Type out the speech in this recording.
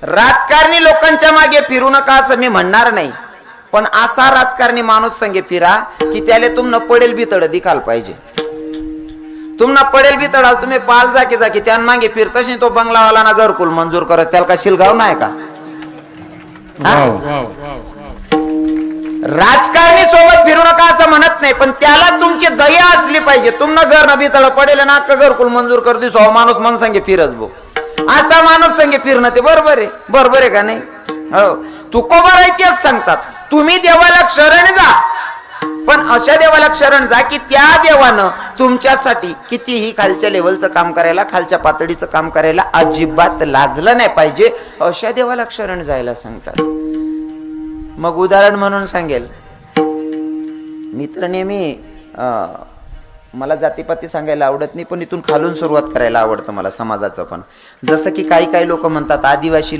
राजकारणी लोकांच्या मागे फिरू नका असं मी म्हणणार नाही, पण असा राजकारणी माणूस संगे फिरा की त्याला तुमनं पडेल बितड दिखाल पाहिजे. तुमना पडेल बितड तुम्ही पाल जा की त्यान मागे फिरतच नाही. तो बंगलावाला ना घरकुल मंजूर करत त्याला का शिलगाव नाही का? राजकारणी सोबत फिरू नका असं म्हणत नाही, पण त्याला तुमची दया असली पाहिजे. तुमनं घर न बितड पडेल ना का घरकुल मंजूर कर दिसो माणूस मन संगे फिरच भो. असा माणूस संगे फिरणं ते बरोबर आहे. बरोबर आहे का नाही? हो, तुकोबा आहे तेच सांगतात. तुम्ही देवाला शरण जा, पण अशा देवाला शरण जा की त्या देवानं तुमच्यासाठी कितीही खालच्या लेवलचं काम करायला, खालच्या पातळीचं काम करायला अजिबात लाजलं नाही पाहिजे. अशा देवाला शरण जायला सांगतात. मग उदाहरण म्हणून सांगेल, मित्र नेहमी मला जातीपाती सांगायला आवडत नाही, पण इथून खालून सुरुवात करायला आवडतं मला समाजाचं. पण जसं की काही लोक म्हणतात आदिवासी